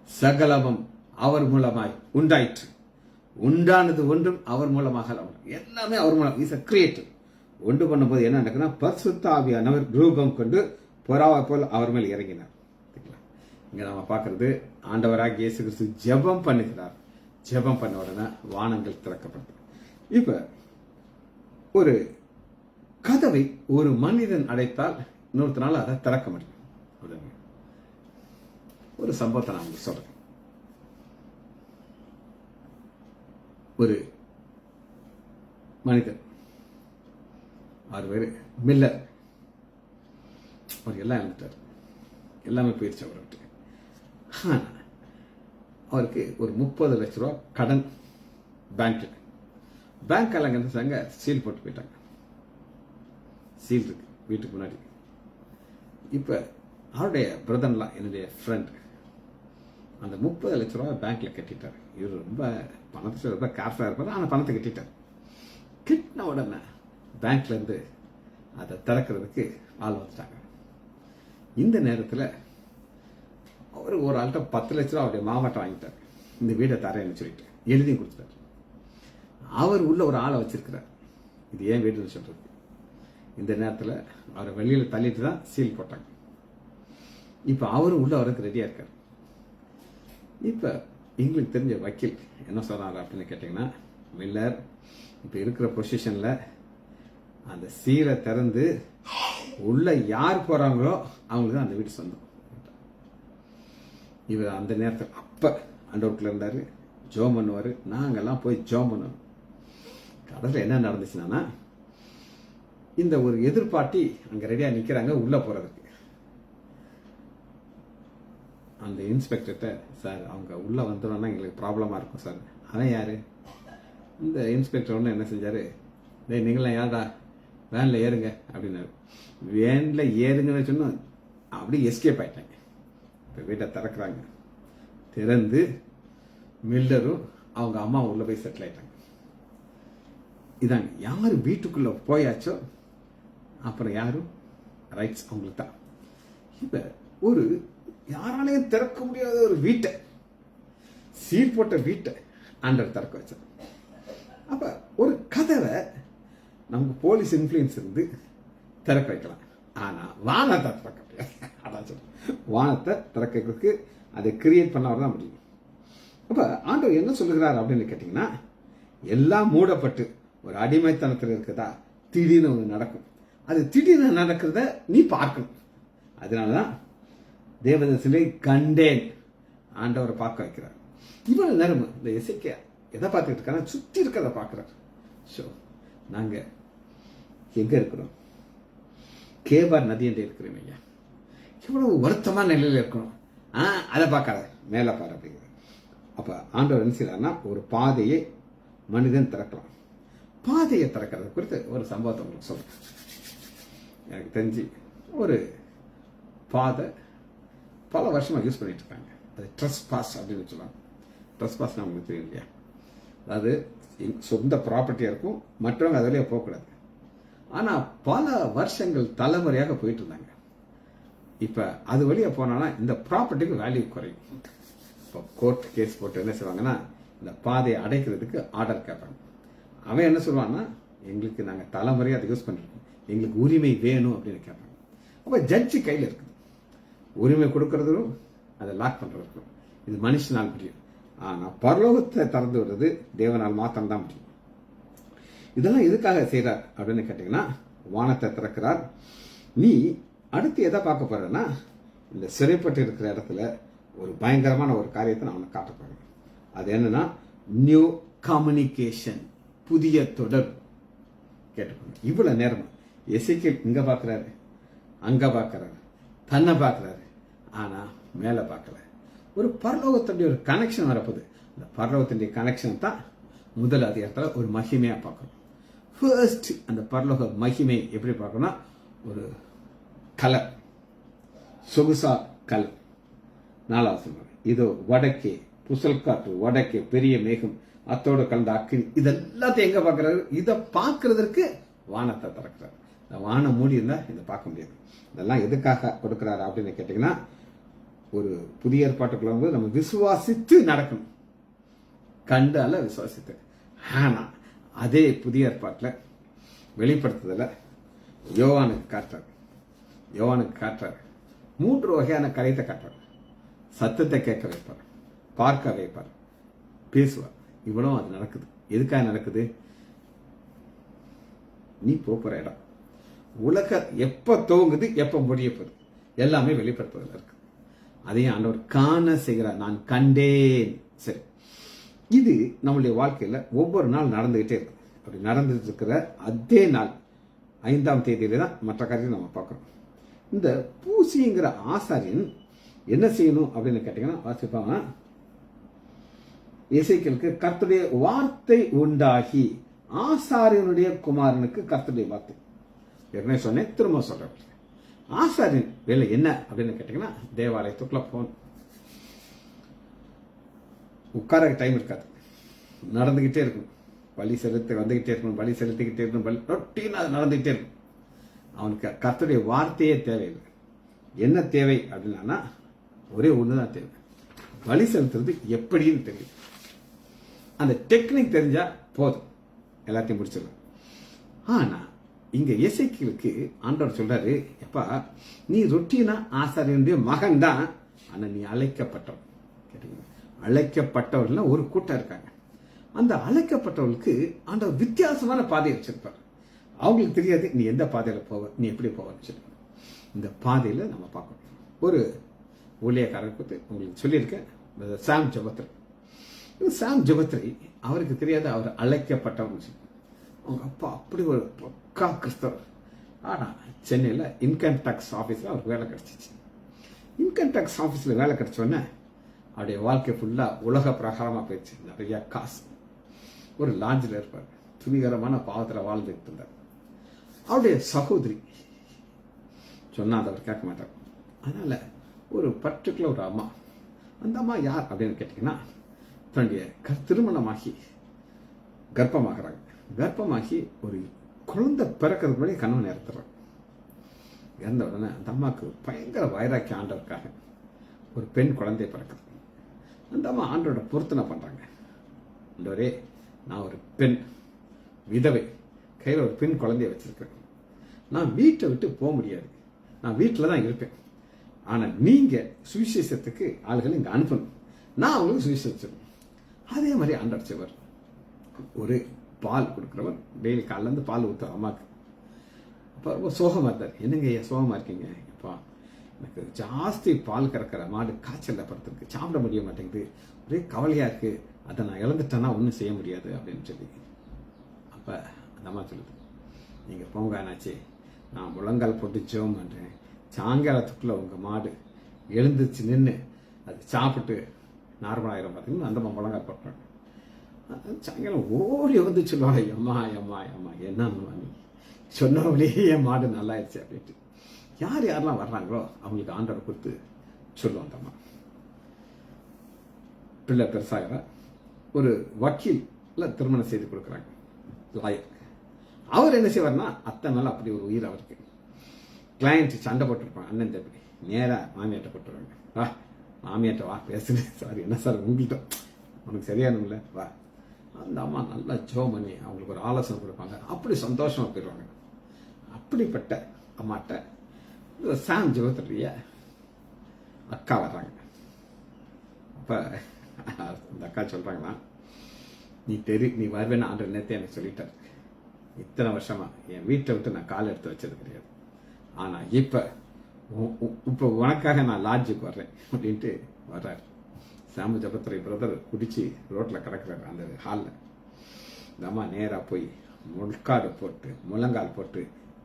சகலமும் அவர் மூலமாய் உண்டாயிற்று. உண்டானது ஒன்றும் அவர் மூலமாக எல்லாமே அவர் மூலம். Is a creator. உண்டு பண்ணும்போது என்ன நடக்குன்னா, பரிசுத்த ஆவியானவர் ரூபம் கொண்டு புறாவை போல் அவர் மேல் இறங்கினார். இங்க நம்ம பார்க்கறது ஆண்டவராகிய இயேசு கிறிஸ்து ஜெபம் பண்ணுகிறார். ஜெபம் பண்ண உடனே வானங்கள் திறக்கப்பட்டது. இப்ப ஒரு கதவை ஒரு மனிதன் அடைத்தால் இன்னொருத்தனால அதை திறக்க முடியும். ஒரு சம்பவத்தை நான் உங்களுக்கு சொல்றேன். ஒரு மனிதன், அவர் பேரு மில்லர். அவர் எல்லாம் இழந்துட்டார். எல்லாமே போயிடுச்சு அவர்கிட்ட. அவருக்கு ஒரு 30 லட்ச ரூபா கடன் பேங்க்ல. பேங்க் எல்லாம் என்ன செஞ்சாங்க, சீல் போட்டு போயிட்டாங்க. சீல் இருக்கு வீட்டுக்கு முன்னாடி. இப்ப அவருடைய பிரதர்லாம், என்னுடைய ஃப்ரெண்ட், அந்த 30 லட்ச ரூபா பேங்க்ல கட்டிட்டார். இவர் ரொம்ப பணத்தை ரொம்ப கேர்ஃபுல்லா இருப்பார். ஆனால் பணத்தை கட்டிட்டார். கிட்டின உடனே பேங்க்ல இருந்து அதை திறக்கிறதுக்கு ஆள் வந்துட்டாங்க. இந்த நேரத்தில் அவர் ஒரு ஆள்கிட்ட 10 லட்ச ரூபா அவருடைய மாவட்டம் வாங்கிட்டார். இந்த வீடை தரேன்னு சொல்லிட்டு எழுதி கொடுத்துட்டார். அவர் உள்ள ஒரு ஆளை வச்சிருக்கிறார். இது ஏன் வீடுன்னு சொல்றது. இந்த நேரத்தில் அவரை வெளியில் தள்ளிட்டு தான் சீல் போட்டாங்க. இப்போ அவரும் உள்ள வரதுக்கு ரெடியா இருக்கார். இப்போ எங்களுக்கு தெரிஞ்ச வக்கீல் என்ன சொல்றாரு அப்படின்னு கேட்டீங்கன்னா, மில்லர் இப்போ இருக்கிற பொசிஷன்ல அந்த சீலை திறந்து உள்ள யார் போறாங்களோ அவங்களுக்கு தான் அந்த வீடு சொந்தம். இவர் அந்த நேரத்தில் அப்ப ஆண்டவருக்குள்ள இருந்தாரு. ஜோம் பண்ணுவாரு. நாங்கெல்லாம் போய் ஜோம் பண்ணுவோம். கடைசியில் என்ன நடந்துச்சுன்னா, இந்த ஒரு எதிர்பார்ட்டி அங்க ரெடியா நிக்கிறாங்க உள்ள போறதுக்கு. அந்த இன்ஸ்பெக்டர்கிட்ட, சார் அவங்க உள்ள வந்துடணும்னா எங்களுக்கு ப்ராப்ளமா இருக்கும் சார். அவன் யாரு? இந்த இன்ஸ்பெக்டர் ஒன்று என்ன செஞ்சாரு, டேய் நீங்களாம் யாரா வேன்ல ஏறுங்க அப்படின்னாரு. வேன்ல ஏறுங்கன்னு சொன்னோம். அப்படி எஸ்கேப் ஆயிட்டாங்க. இப்போ வீட்டை திறக்கிறாங்க. திறந்து மில்லரும் அவங்க அம்மா உள்ள போய் செட்டில் ஆயிட்டாங்க. இதாங்க யாரு வீட்டுக்குள்ள போயாச்சோ அப்புறம் யாரும் ரைட்ஸ் அவங்களுக்கு தான். இப்ப ஒரு யாராலையும் திறக்க முடியாத ஒரு வீட்டை, சீல் போட்ட வீட்டை ஆண்டவர் திறக்க வச்சார். அப்ப ஒரு கதவை நமக்கு போலீஸ் இன்ஃபுளுன்ஸ் இருந்து திறக்க வைக்கலாம். ஆனா வானத்தை திறக்க முடியாது. அதான் சொல்றேன், வானத்தை திறக்கிறதுக்கு அதை கிரியேட் பண்ணவர் தான் முடியும். அப்ப ஆண்டவர் என்ன சொல்லுகிறார் அப்படின்னு கேட்டீங்கன்னா, எல்லாம் மூடப்பட்டு ஒரு அடிமைத்தனத்தில் இருக்குதா, திடீர்னு ஒன்று நடக்கும். அது திடீர்னு நடக்கிறத நீ பார்க்கணும். அதனாலதான் தேவதர்சிலை கண்டேன் ஆண்டவரை பார்க்க வைக்கிறார். இவ்வளவு நேரம் இந்த எசேக்கியா எதை பார்த்துட்டு இருக்காரு, சுத்தி இருக்கிறத பார்க்கிறார். ஸோ நாங்க எங்க இருக்கிறோம்? கேபார் நதி என்று இருக்கிறோம். ஐயா எவ்வளவு வருத்தமான நிலையில இருக்கணும். அதை பார்க்காத, மேல பாரு அப்படிங்கிற. அப்ப ஆண்டவர் என்ன செய்யறாருன்னா, ஒரு பாதையை மனிதன் திறக்கலாம். பாதையை திறக்கிறது குறித்து ஒரு சம்பவத்தை உங்களுக்கு சொல்றேன். எனக்கு தெரிஞ்சு ஒரு பாதை பல வருஷமா யூஸ் பண்ணிட்டு இருக்காங்க. அது ட்ரெஸ் பாஸ் அப்படின்னு சொல்லுவாங்க. ட்ரெஸ் பாஸ் உங்களுக்கு தெரியும் இல்லையா? அதாவது சொந்த ப்ராப்பர்ட்டியா இருக்கும், மற்றவங்க அது வழியா போகக்கூடாது. ஆனா பல வருஷங்கள் தலைமுறையாக போயிட்டு இருந்தாங்க. இப்ப அது வழியா போனா இந்த ப்ராப்பர்ட்டிக்கு வேல்யூ குறையும். இப்போ கோர்ட் கேஸ் போட்டு என்ன செய்வாங்கன்னா, இந்த பாதையை அடைக்கிறதுக்கு ஆர்டர் கேட்பாங்க. அவன் என்ன சொல்லுவான்னா, எங்களுக்கு நாங்கள் தலைமுறையாக அதை யூஸ் பண்ணிருக்கோம், எங்களுக்கு உரிமை வேணும் அப்படின்னு கேட்பாங்க. அப்போ ஜட்ஜி கையில் இருக்குது உரிமை கொடுக்கறதும் அதை லாக் பண்றதுக்கும். இது மனுஷனால் முடியும். ஆனா பரலோகத்தை திறந்து விடுறது தேவனால் மாத்திரம் தான் முடியும். இதெல்லாம் எதுக்காக செய்யறார் அப்படின்னு கேட்டீங்கன்னா, வானத்தை திறக்கிறார். நீ அடுத்து எதை பார்க்க போறேன்னா, இந்த சிறைப்பட்டு இருக்கிற இடத்துல ஒரு பயங்கரமான ஒரு காரியத்தை நான் உனக்கு காட்ட போறேன். அது என்னன்னா, நியூ கம்யூனிகேஷன். புதிய தொடர் கேட்டுக்கோங்க. இவ்வளவு நேரம் எசேக்கியேல் இங்க பார்க்கிறாரு, அங்க பார்க்கிறாரு, தன்னை பார்க்கிறாரு, ஆனா மேல பார்க்கல. ஒரு பரலோகத்துடைய ஒரு கனெக்ஷன் வரப்போகுது. இந்த பரலோகத்துடைய கனெக்ஷன் தான் முதல் அதிகாரத்தில் ஒரு மகிமையா பார்க்கணும். ஃபர்ஸ்ட் அந்த பரலோக மகிமை எப்படி பார்க்கணும்னா, ஒரு கலர், சொகுசா கலர். 4வது சொல்றாங்க, இதோ வடக்கே புசல் காற்று, வடக்கே பெரிய மேகம், அத்தோடு கலந்த அக்கினி. இதெல்லாத்தையும் எங்க பார்க்கிறாரு? இதை பார்க்கறதற்கு வானத்தை திறக்கிறார். இந்த வானம் மூடி இருந்தா இதை பார்க்க முடியாது. இதெல்லாம் எதுக்காக கொடுக்கிறாரு அப்படின்னு கேட்டீங்கன்னா, ஒரு புதிய ஏற்பாட்டுக்குள்ள வந்து நம்ம விசுவாசித்து நடக்கணும். கண்டால விசுவாசித்து. ஆனா அதே புதிய ஏற்பாட்டில் வெளிப்படுத்துதல யோவானுக்கு காட்டுறாரு. 3 வகையான கரையத்தை காட்டுறாரு. சத்தத்தை கேட்க வைப்பார், பார்க்க வைப்பார், பேசுவார். இவ்வளவு அது நடக்குது. எதுக்காக நடக்குது? நீ போற இடம். உலக எப்ப துவங்குது, எப்ப முடிய போகுது, எல்லாமே வெளிப்படுத்துதல் இருக்கு. அதையும் ஆண்டவர் காண செய்கிறார். நான் கண்டேன். சரி, இது நம்மளுடைய வாழ்க்கையில ஒவ்வொரு நாள் நடந்துகிட்டே இருக்கு. அப்படி நடந்துட்டு இருக்கிற அதே நாள் 5ஆம் தேதியில தான் மற்ற காரியத்தை நம்ம பார்க்கறோம். இந்த பூசிங்கிற ஆசாரியன் என்ன செய்யணும் அப்படின்னு கேட்டீங்கன்னா, வாசிப்பாங்க, எசேக்கியேலுக்கு கர்த்தருடைய வார்த்தை உண்டாகி, ஆசாரியனுடைய குமாரனுக்கு கர்த்தருடைய வார்த்தை. ஏற்கனவே சொன்னேன், திரும்ப சொல்றேன். ஆசாரியன் வேலை என்ன அப்படின்னு கேட்டீங்கன்னா, தேவாலயத்துக்குள்ள போகணும். உட்கார டைம் இருக்காது, நடந்துகிட்டே இருக்கும். பலி செலுத்த வந்துகிட்டே இருக்கணும், பலி செலுத்திக்கிட்டே இருக்கணும், பலி ரொட்டீனா நடந்துகிட்டே இருக்கும். அவனுக்கு கர்த்தருடைய வார்த்தையே தேவையில்லை. என்ன தேவை அப்படின்னா, ஒரே ஒண்ணுதான் தேவை, பலி செலுத்துறது எப்படின்னு தெரியும். அந்த டெக்னிக் தெரிஞ்சா போதும், எல்லாத்தையும் முடிச்சிடலாம். ஆனா இங்க எசேக்கியேலுக்கு ஆண்டவர் சொல்றாரு, எப்பா நீ ரொட்டீனா ஆசாரியனுடைய மகன் தான், ஆனா நீ அழைக்கப்பட்டவன். கேட்டீங்களா? அழைக்கப்பட்டவர்கள் ஒரு கூட்டம் இருக்காங்க. அந்த அழைக்கப்பட்டவர்களுக்கு ஆண்டவர் வித்தியாசமான பாதையை வச்சிருப்பார். அவங்களுக்கு தெரியாது நீ எந்த பாதையில போவ, நீ எப்படி போவன்னு சொல்லி. இந்த பாதையில நம்ம பார்க்கணும். ஒரு ஊழியக்காரர் பத்தி உங்களுக்கு சொல்லியிருக்கேன், சாம் ஜெபத்ரி. சாம் ஜெபத்ரி, அவருக்கு தெரியாது அவர் அழைக்கப்பட்டவன். அவங்க அப்பா அப்படி ஒரு பக்கா கிறிஸ்தவர். ஆனா சென்னையில் இன்கம் டேக்ஸ் ஆஃபீஸில் அவருக்கு வேலை கிடைச்சிச்சு. இன்கம் டேக்ஸ் ஆஃபீஸில் வேலை கிடைச்சோடனே அவருடைய வாழ்க்கை ஃபுல்லாக உலக பிரகாரமாக போயிடுச்சு. நிறைய காசு. ஒரு லாட்ஜில் இருப்பார், துணிகரமான பாவத்தில் வாழ்ந்துட்டு இருந்தார். அவருடைய சகோதரி சொன்னா அதை அவர் கேட்க மாட்டார். அதனால ஒரு பர்டிகுலர் ஒரு அம்மா, அந்த அம்மா யார் அப்படின்னு கேட்டீங்கன்னா, தன்னுடைய திருமணமாகி கர்ப்பமாகறாங்க. கர்ப்பமாகி ஒரு குழந்தை பிறக்கிறதுக்கு முன்னாடி கணவன் இறந்துடுறாங்க. இறந்த உடனே அந்த அம்மாவுக்கு பயங்கர வைராக்கிய ஆண்டவருக்காக ஒரு பெண் குழந்தை பிறக்குது. அந்த அம்மா ஆண்டோட பொருத்தனை பண்றாங்க. ஆண்டவரே, நான் ஒரு பெண் விதவை, கையில் ஒரு பெண் குழந்தைய வச்சிருக்கேன். நான் வீட்டை விட்டு போக முடியாது, நான் வீட்டில் தான் இருப்பேன். ஆனா நீங்க சுவிசேஷத்துக்கு ஆளுகளை இங்க அனுப்பணும், நான் அவங்களுக்கு சுவிசேஷம். அதே மாதிரி ஆண்டவர் செய்வார். ஒரு பால் கொடுக்குறவர் டெய்லி காலைல இருந்து பால் ஊற்றுற அம்மாவுக்கு. அப்போ ரொம்ப சோகமா இருந்தார். என்னங்க ஐயா சோகமா இருக்கீங்க? அப்பா, எனக்கு ஜாஸ்தி பால் கறக்கிற மாடு காய்ச்சல்ல படுத்துருக்கு, சாப்பிட முடிய மாட்டேங்குது, ஒரே கவலையா இருக்கு, அதை நான் இழந்துட்டேன்னா ஒன்றும் செய்ய முடியாது அப்படின்னு சொல்லி. அப்ப அந்த அம்மா சொல்லுது, நீங்க போங்க என்னாச்சு, நான் முழங்கால் போட்டு ஜெபம் பண்றேன், சாயங்காலத்துக்குள்ள உங்க மாடு எழுந்துச்சு நின்று அது சாப்பிட்டு நார்மலாயிரம். பார்த்தீங்கன்னா அந்த அம்மா முழங்கால் போட்டுறாங்க. சாயங்காலம் ஓடி வந்து சொல்லுவாங்க, எம்மா எம்மா எம்மா என்னம்மா நீ சொன்னவங்களே என் மாடு நல்லாயிருச்சு அப்படின்ட்டு. யார் யாரெல்லாம் வர்றாங்களோ அவங்களுக்கு ஆண்டவர் கொடுத்து சொல்லுவாங்க. அம்மா பிள்ளை பெருசாக ஒரு வக்கீல்ல திருமணம் செய்து கொடுக்குறாங்க, லாயர். அவர் என்ன செய்வார்னா, அத்தை மேல அப்படி ஒரு உயிர் அவருக்கு. கிளையண்ட் சண்டை போட்டுருப்பாங்க, அண்ணன் தம்பி, நேரா மாமியாட்ட போட்டுருவாங்க. வா மாமியாட்ட வா பேசுறேன், சாரி என்ன சார் உங்கள்கிட்ட உனக்கு சரியானுங்கள வா. அந்த அம்மா நல்லா ஜோம் பண்ணி அவங்களுக்கு ஒரு ஆலோசனை கொடுப்பாங்க. அப்படி சந்தோஷமா போயிடுவாங்க. அப்படிப்பட்ட அம்மாட்ட சாம் ஜெபத்ரிய அக்கா வர்றாங்க. அப்ப அந்த அக்கா சொல்றாங்களா, நீ வருவேன்னு ஆண்டவர் நேரத்தை எனக்கு சொல்லிட்டாரு. இத்தனை வருஷமா என் வீட்டை விட்டு நான் கால் எடுத்து வச்சது கிடையாது. ஆனா இப்ப உனக்காக நான் லாட்ஜுக்கு வர்றேன் அப்படின்ட்டு வர்றாரு. சாமு ஜெபத்ரி பிரதர் குடிச்சு ரோட்ல கிடக்குறாரு அந்த ஹாலில். இந்த அம்மா நேராக போய் முழங்கால் போட்டு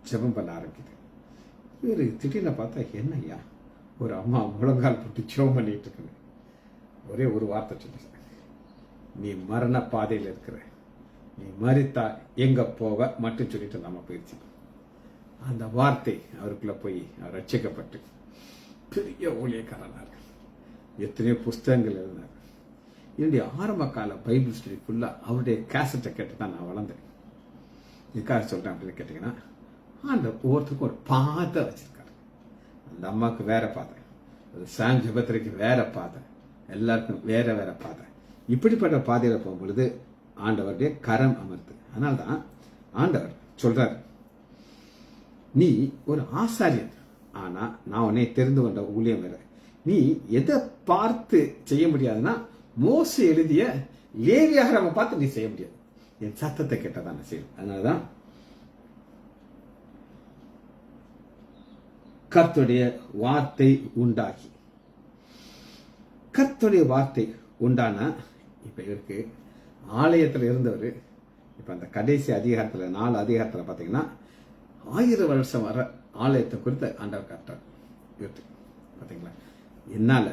ஜெபம் பண்ண ஆரம்பிக்குது. இவர் திடீர்னு பார்த்தா என்னய்யா ஒரு அம்மா முழங்கால் போட்டு ஜெபம் பண்ணிட்டு இருக்குன்னு ஒரே ஒரு வார்த்தை சொல்லி, நீ மரண பாதையில் இருக்கிற, நீ மரித்தா எங்க போவ மட்டும் சொல்லிட்டு நம்ம போயிடுச்சு. அந்த வார்த்தை அவருக்குள்ள போய் அவர் ரட்சிக்கப்பட்டு பெரிய ஊழியக்காரனார். எத்தனையோ புஸ்தகங்கள் எழுதினார். என்னுடைய ஆரம்ப கால பைபிள் ஸ்டடி ஃபுல்லா அவருடைய கேசட்டை கேட்டு தான் நான் வளர்ந்தேன். எதுக்காக சொல்றேன் அப்படின்னு கேட்டீங்கன்னா, அந்த ஒவ்வொருத்தருக்கும் ஒரு பாதை வச்சிருக்காரு. அந்த அம்மாவுக்கு வேற பாதை, சாம் ஜெபத்திரைக்கு வேற பாதை, எல்லாருக்கும் வேற வேற பாதை. இப்படிப்பட்ட பாதையில போகும்பொழுது ஆண்டவருடைய கரம் அமர்த்து. அதனால்தான் ஆண்டவர் சொல்றாரு, நீ ஒரு ஆசாரியன், ஆனா நான் உன்னை தெரிந்து கொண்ட ஊழியம் வேற. நீ எதை பார்த்து செய்ய முடியாதுன்னா, மோசே எழுதிய லேவியாகம பார்த்து நீ செய்ய முடியாது, என் சத்தத்தை கேட்டதான் நான் செய்யும். அதனாலதான் கர்த்தருடைய வார்த்தை உண்டாகி, கர்த்தருடைய வார்த்தை உண்டானா, இப்ப இவருக்கு ஆலயத்தில் இருந்தவர் இப்ப அந்த கடைசி அதிகாரத்துல 4 அதிகாரத்துல பாத்தீங்கன்னா 1000 வருஷம் வர ஆலயத்தை குறித்து ஆண்டவர் காட்டார். இவருக்கு பாத்தீங்களா, என்னால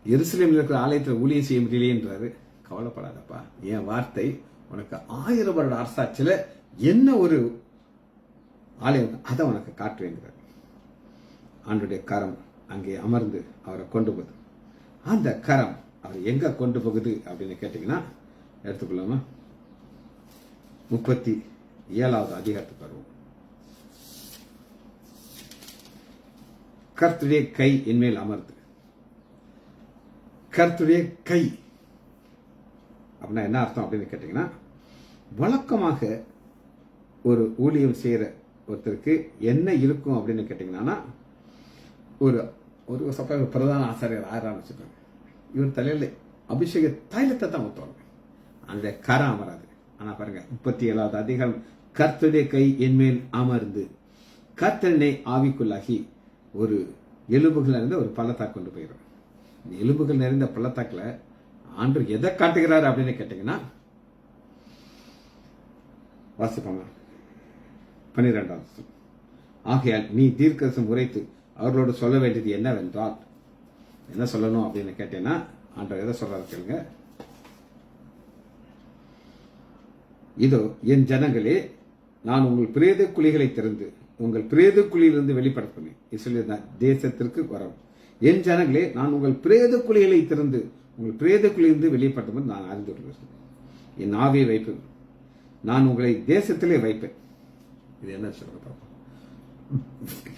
எருசலேமில் இருக்கிற ஆலயத்தில் ஊழியம் செய்ய முடியலையேன்றாரு. கவலைப்படாதப்பா, என் வார்த்தை உனக்கு 1000 வருட அரசாட்சியில என்ன ஒரு ஆலயம் அதை உனக்கு காட்டுவேங்கிறார். ஆண்டுடைய கரம் அங்கே அமர்ந்து அவரை கொண்டு போகுது. அந்த கரம் அவர் எங்க கொண்டு போகுது அப்படின்னு கேட்டீங்கன்னா, எடுத்துக்கொள்ளாம 37வது அதிகாரத்துக்கு வருவோம். கர்த்தருடைய கை என்மேல் அமர்ந்து. கர்த்தருடைய கை அப்படின்னா என்ன அர்த்தம் அப்படின்னு கேட்டீங்கன்னா, வழக்கமாக ஒரு ஊழியம் செய்யற ஒருத்தருக்கு என்ன இருக்கும் அப்படின்னு கேட்டீங்கன்னா, ஒரு ஒரு சப்ப பிரதான ஆசாரியர் ஆரம்பிச்சிருக்காங்க. இவர் தலையில அபிஷேக தைலத்தை தான் ஊற்றுவாங்க, அந்த கரம் அமராது. ஆனா பாருங்க 37வது அதிகாரம், கர்த்தருடைய கை என்மேல் அமர்ந்து கர்த்தனை ஆவிக்குள்ளாகி ஒரு எலும்புகள் நிறைந்த ஒரு பள்ளத்தாக்கு கொண்டு போயிடும். இந்த எலும்புகள் நிறைந்த பள்ளத்தாக்குல ஆண்டவர் எதை காட்டுகிறார் அப்படின்னு கேட்டீங்கன்னா, வாசிப்பாங்க 12வது. ஆகையால் நீ தீர்க்கதரிசனம் உரைத்து அவர்களோடு சொல்ல வேண்டியது என்னவென்றால், என்ன சொல்லணும் அப்படின்னு கேட்டீங்கன்னா, ஆண்டவர் எதை சொல்றாரு கேளுங்க. இதோ என் ஜனங்களே, நான் உங்கள் பிரேத குழிகளை திறந்து உங்கள் பிரேத குழியிலிருந்து வெளிப்படுத்துவேன். இஸ்ரவேல் தேசத்திற்கு வரும். என் ஜனங்களே, நான் உங்கள் பிரேத குழிகளை திறந்து உங்கள் பிரேத குழியிலிருந்து வெளிப்படுத்தும் நான் அறிந்து கொள்வேன். என் ஆவியை வைப்பேன், நான் உங்களை தேசத்திலே வைப்பேன். இது என்ன சொல்ற பாப்போம்.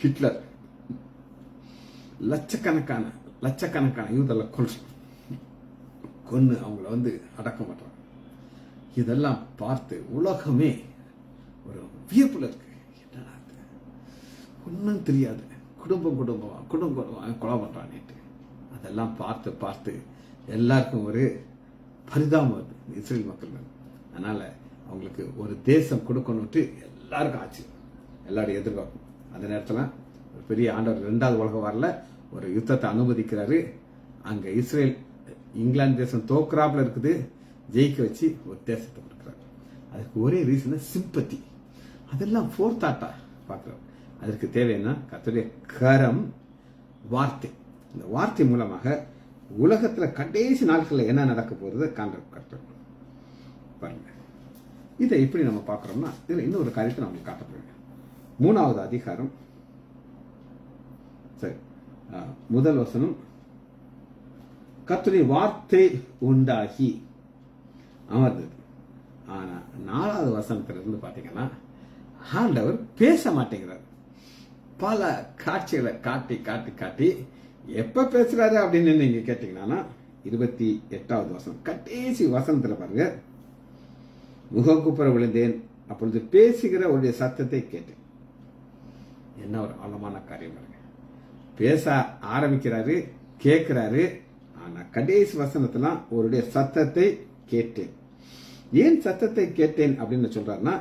ஹிட்லர் லட்சக்கணக்கான யூதர்களை கொன்னு அவங்கள அடக்கம் பண்றாங்க. இதெல்லாம் பார்த்து உலகமே ஒரு வியப்புல இருக்கு. என்னடா ஒன்னும் தெரியாது, குடும்பம் கொலை பண்றான்ட்டு. அதெல்லாம் பார்த்து எல்லாருக்கும் ஒரு பரிதாபம் வருது இஸ்ரேல் மக்கள். அதனால அவங்களுக்கு ஒரு தேசம் கொடுக்கணும்ட்டு எல்லாருக்கும் ஆச்சு, எல்லாரும் எதிர்பார்க்கும். அந்த நேரத்தில் ஒரு பெரிய ஆண்டவர் 2வது உலக வாரில் ஒரு யுத்தத்தை அனுமதிக்கிறாரு. அங்க இஸ்ரேல் இங்கிலாந்து தேசம் தோக்குறாப்புல இருக்குது, ஜெயிக்க வச்சு ஒரு தேசத்தை கொடுக்கிறாரு. அதுக்கு ஒரே ரீசன் சிம்பத்தி. அதெல்லாம் ஃபோர்த் தாட்டா பார்க்கிறோம். அதற்கு தேவைன்னா கர்த்தருடைய கரம், வார்த்தை. இந்த வார்த்தை மூலமாக உலகத்துல கடைசி நாட்களில் என்ன நடக்க போறது கர்த்தர் பாருங்க. இதை இப்படி நம்ம பார்க்கிறோம்னா, இதுல இன்னொரு காரியத்தை நம்ம காட்ட போறோம். 3வது அதிகாரம், சரி, 1 வசனம். கர்த்தருடைய வார்த்தை உண்டாகி அமர்ந்தது. ஆனா 4வது வசனத்துல இருந்து பாத்தீங்கன்னா, ஆண்டவர் பேச மாட்டேங்கிறார். பல காட்சிகளை காட்டி எப்ப பேசுறாரு அப்படின்னு நீங்க கேட்டீங்கன்னா, 28வது வசனம் கடைசி வசனத்துல பாருங்க. முகக்குப்புற விழுந்தேன், அப்பொழுது பேசுகிற அவருடைய சத்தத்தை கேட்டேன். என்ன ஒரு ஆழமான காரியம் பாருங்க. பேச ஆரம்பிக்கிறாரு, கேட்கிறாரு. ஆனா கடைசி வசனத்துல அவருடைய சத்தத்தை கேட்டேன். ஏன் சத்தத்தை கேட்டேன் அப்படின்னு சொல்றாருன்னா,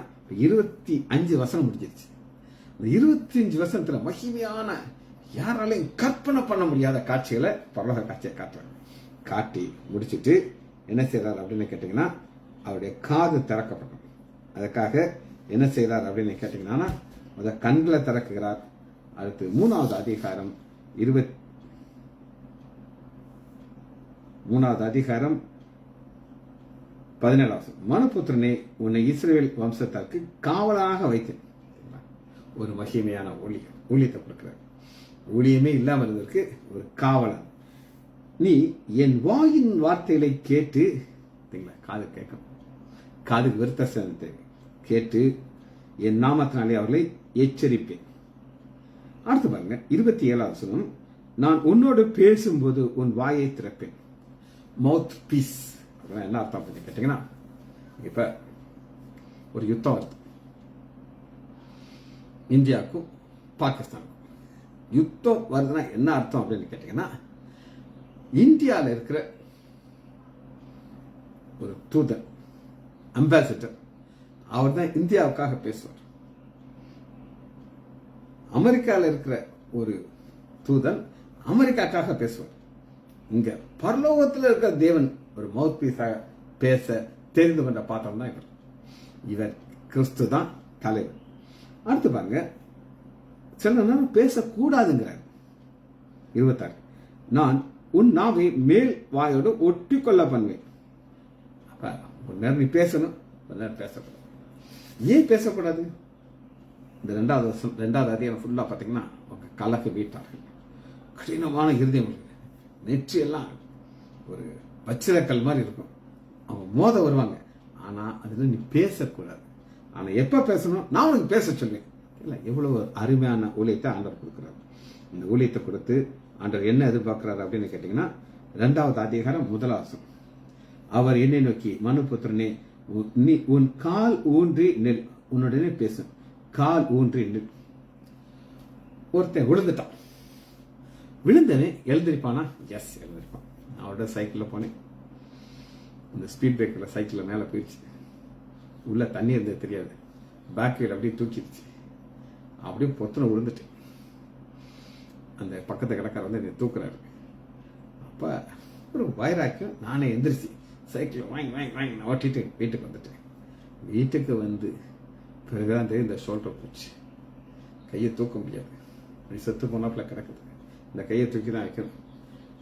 25 வசனம் முடிஞ்சிருச்சு. 25 வசனத்துல மகிமையான, யாராலையும் கற்பனை பண்ண முடியாத காட்சிகளை, பரலோக காட்சியை காட்டுறாங்க. காட்டி முடிச்சுட்டு என்ன செய்யறாரு அப்படின்னு கேட்டீங்கன்னா, அவருடைய காது திறக்கப்பட்டது. அதுக்காக என்ன செய்கிறார் அப்படின்னு கேட்டீங்கன்னா, முத கண்களை திறக்குகிறார். அடுத்து 3வது அதிகாரம் 17 மனுபுத்திரனே, உன்னை இஸ்ரவேல் வம்சத்தாருக்கு காவலாக வைத்தேன். ஒரு மகிமையான ஊழியத்தை கொடுக்கிறார். ஊழியமே இல்லாமல் இருந்ததற்கு ஒரு காவலன். நீ என் வாயின் வார்த்தைகளை கேட்டு, காது கேட்கணும், காதுக்கு விருத்த கேட்டு என் நாமத்தினாலே அவர்களை எச்சரிப்பேன். அடுத்து பாருங்க 27 நான் உன்னோடு பேசும்போது உன் வாயை திறப்பேன். மவுத் பீஸ் என்ன அர்த்தம் அப்படின்னு கேட்டீங்கன்னா, இப்ப ஒரு யுத்தம் வருது இந்தியாவுக்கும் பாகிஸ்தானுக்கும். யுத்தம் வருதுன்னா என்ன அர்த்தம் அப்படின்னு கேட்டீங்கன்னா, இந்தியாவில் இருக்கிற ஒரு தூதர், அம்பாசிடர், அவர் தான் இந்தியாவுக்காக பேசுவார். அமெரிக்காவில் இருக்கிற ஒரு தூதன் அமெரிக்காக்காக பேசுவார். இங்க பரலோகத்தில் இருக்கிற தேவன் ஒரு மவுத் பீஸாக பேச தெரிந்து கொண்ட பாத்திரம் தான் இவர் கிறிஸ்து தான் தலைவர். அடுத்து பாருங்க, சில நேரம் பேசக்கூடாதுங்கிறார். 26 நான் உன் நாவை மேல் வாயோடு ஒட்டி கொள்ள பண்ணுவேன். ஒரு நேரம் நீ பேசணும், ஒரு நேரம் பேசக்கூடாது. ஏன் பேசக்கூடாது? இந்த 2வது அதிகாரம் ஃபுல்லா பாத்தீங்கன்னா, கலக்கு வீட்டார்கள், கடினமான இருதயம், நெற்றியெல்லாம் ஒரு பச்சிலக்கல் மாதிரி இருக்கும். அவங்க மோத வருவாங்க. ஆனா அதுல நீ பேசக்கூடாது. ஆனா எப்ப பேசணும்? நான் உனக்கு பேச சொல்லுவேன். இல்ல, எவ்வளவு அருமையான ஊழியத்தை ஆண்டவர் கொடுக்கிறார். இந்த ஊழியத்தை கொடுத்து ஆண்டவர் என்ன எதிர்பார்க்கிறார் அப்படின்னு கேட்டீங்கன்னா, 2வது அதிகாரம் 1 அவர் என்னை நோக்கி, மனுபுத்திரனே, நீ உன் கால் ஊன்றி நெல். உன்னுடனே பேசு, கால் ஊன்றி நெல். ஒருத்தன் விழுந்துட்டான். விழுந்தவன் எழுந்திருப்பானா? எஸ், எழுந்திருப்பான். அவரோட சைக்கிளில் போனேன். இந்த ஸ்பீட் பிரேக்கரில் சைக்கிளில் மேலே போயிடுச்சு. உள்ள தண்ணி இருந்தது தெரியாது. பேக் வீல் அப்படியே தூக்கிடுச்சு. அப்படியே பொத்தனை விழுந்துட்டேன். அந்த பக்கத்து கடைக்கார வந்து என்னை தூக்குறாரு. அப்போ ஒரு வைராக்கியம், நானே எந்திரிச்சு சைக்கிள் வாங்கி நான் ஓட்டிட்டு வீட்டுக்கு வந்துட்டேன். வீட்டுக்கு வந்து பிறகுதான் தெரியும் இந்த ஷோல்டர் போச்சு. கையை தூக்க முடியாது. செத்து போனாப்புல கிடக்குது. இந்த கையை தூக்கி தான் வைக்கணும்.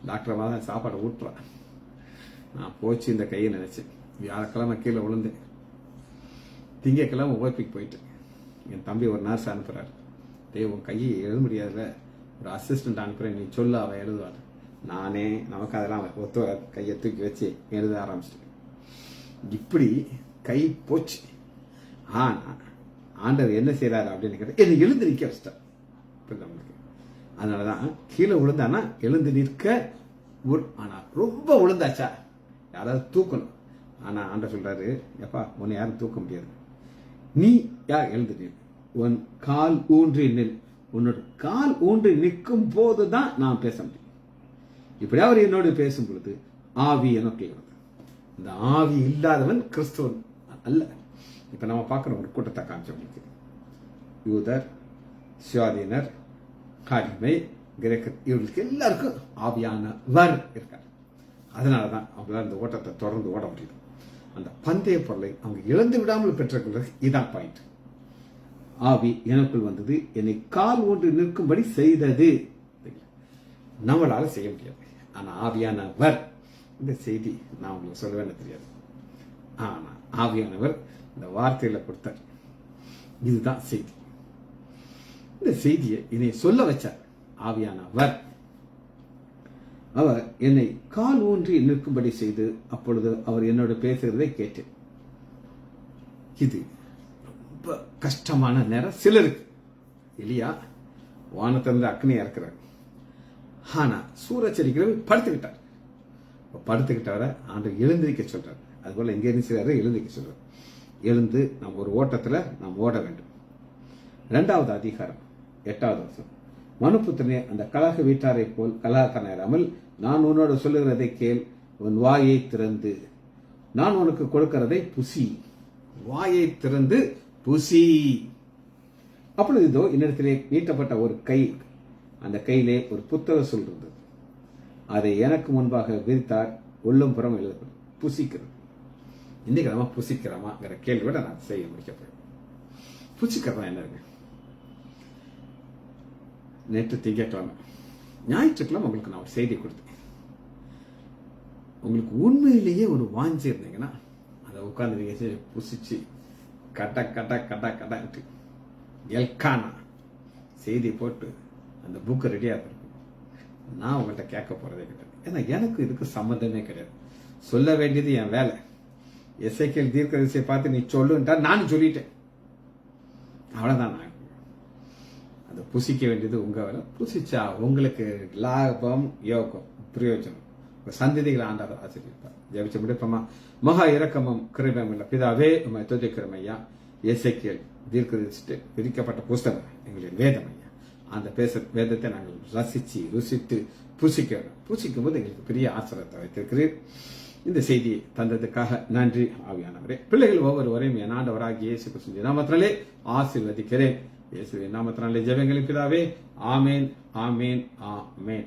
டாக்டர் தான் சாப்பாடை ஊட்டுறான். நான் போச்சு இந்த கையை நினைச்சேன். வியாழக்கிழமை கீழே விழுந்தேன். திங்கக்கிழமை ஓபிக்கு போயிட்டு என் தம்பி ஒரு நர்ஸ் அனுப்புறாரு. உன் கையை எழுத முடியாதுல, ஒரு அசிஸ்டன்ட் அனுப்புறேன், நீ சொல்ல அவன் எழுதுவார். நானே நமக்கு அதெல்லாம் ஒத்து வராது. கையை தூக்கி வச்சு எழுத ஆரம்பிச்சிட்டேன். இப்படி கை போச்சு. ஆனா ஆண்டவர் என்ன செய்யறாரு அப்படின்னு கேட்ட, என்னை எழுந்து நிற்க வச்சிட்டார். அதனாலதான் கீழே விழுந்தானா எழுந்து நிற்க. ஆனா ரொம்ப விழுந்தாச்சா யாராவது தூக்கணும். ஆனா ஆண்டவர் சொல்றாரு, எப்பா உன்னை யாரும் தூக்க முடியாது, நீ யார் எழுந்து நில், உன் கால் ஊன்றி நில். உன்னோட கால் ஊன்றி நிற்கும் போதுதான் நான் பேச முடியும். இப்படி அவர் என்னோடு பேசும் பொழுது ஆவி எனக்கு வருது. இந்த ஆவி இல்லாதவன் கிறிஸ்துவன் அல்ல. இப்ப நம்ம பார்க்கிற ஒரு கூட்டத்தை காமிச்சவங்களுக்கு, யூதர், சுயாதீனர், காரிமை, கிரேக்கர், இவர்களுக்கு எல்லாருக்கும் ஆவியானவர் இருக்கார். அதனாலதான் அவங்களால இந்த ஓட்டத்தை தொடர்ந்து ஓட முடியுது. அந்த பந்தய பொருளை அவங்க இழந்து விடாமல் பெற்றுக்கொள்றது இதான் பாயிண்ட். ஆவி எனக்குள் வந்தது, என்னை கால் ஊன்றி நிற்கும்படி செய்தது. நம்மளால செய்ய முடியாது. ஆனா ஆவியானவர், இந்த செய்தி நான் உங்களுக்கு சொல்லுவேன்னு தெரியாது. ஆனா ஆவியானவர் இந்த வார்த்தையில கொடுத்தார். இதுதான் செய்தி. இந்த செய்தியை என்னை சொல்ல வச்சார் ஆவியானவர். அவர் என்னை கால் ஊன்றி நிற்கும்படி செய்து, அப்பொழுது அவர் என்னோட பேசுகிறதை கேட்டேன். இது ரொம்ப கஷ்டமான நேரம் சிலருக்கு. எலியா வானத்திலிருந்து அக்னியா இருக்கிறார். ஆனா சூரச்சரிக்கிறவர் படுத்துக்கிட்டவரை ஆண்டவர் எழுந்திருக்க சொல்றாரு. அதுபோல எங்க இருக்கிறாரு, எழுந்திருக்க சொல்றாரு. எழுந்து நாம் ஒரு ஓட்டத்துல நாம் ஓட வேண்டும். 2வது அதிகாரம் 8வது மனுபுத்திரனே, அந்த கலக வீட்டாரை போல் கலாக்காராமல் நான் உன்னோட சொல்லுகிறதை கேள். உன் வாயை திறந்து நான் உனக்கு கொடுக்கிறதை புசி. வாயை திறந்து புசி. அப்பொழுது இதோ என்னிடத்திலே நீட்டப்பட்ட ஒரு கை, அந்த கையிலே ஒரு புத்தக சொல் இருந்தது. அதை எனக்கு முன்பாக விரித்தார். உள்ளும் புறம் எழுதப்படும் புசிக்கிறது. இன்னைக்கு நம்ம புசிக்கிறோமாங்கிற கேள்வியோட நான் செய்ய முடிக்க போறேன். புசிக்கிறதா என்ன இருக்கு? நேற்று திங்கட்கிழமை, ஞாயிற்றுக்கிழமை உங்களுக்கு நான் ஒரு செய்தி கொடுத்தேன். உங்களுக்கு உண்மையிலேயே ஒரு வாஞ்சி இருந்தீங்கன்னா அதை உட்கார்ந்து நீங்க புசிச்சு கட்ட கட்ட கட்ட கட்டன்ட்டு எல்கானா செய்தி போட்டு அந்த புக்கு ரெடியாக இருக்கும். நான் உங்கள்கிட்ட கேட்க போறதே கிடையாது. ஏன்னா எனக்கு இதுக்கு சம்மந்தமே கிடையாது. சொல்ல வேண்டியது என் வேலை. எசேக்கியேல் தீர்க்கதரிசியை பார்த்து நீ சொல்லுன்ட்டா நானும் சொல்லிட்டேன், அவ்வளவுதான். நான் அதை புசிக்க வேண்டியது உங்க வேலை. புசிச்சா உங்களுக்கு லாபம், யோகம், பிரயோஜனம், சந்ததிகளை ஆண்டார் ஆசிரியப்பார். ஜெபிச்சு முடிப்போமா? மகா இரக்கமும் கிருபையும் உள்ள பிதாவே, உம்மை துதிக்கிறோம் ஐயா. எசேக்கியேல் தீர்க்கதரிசிட்டு விரிக்கப்பட்ட புஸ்தகம் எங்களின் வேதம் ஐயா. அந்த வேதத்தை நாங்கள் ரசிச்சு ருசித்து புசிக்கும் போது எங்களுக்கு பெரிய ஆசிரியத்தை வைத்திருக்கிறீர். இந்த செய்தியை தந்ததுக்காக நன்றி ஆவியானவரே. பிள்ளைகள் ஒவ்வொருவரையும் என் ஆண்டவராகிய இயேசு கிறிஸ்துவின் நாமத்தினாலே ஆசீர்வதிக்கிறேன். இயேசுவின் நாமத்தினாலே ஜெபங்களின் பிதாவே. ஆமேன், ஆமேன், ஆமேன்.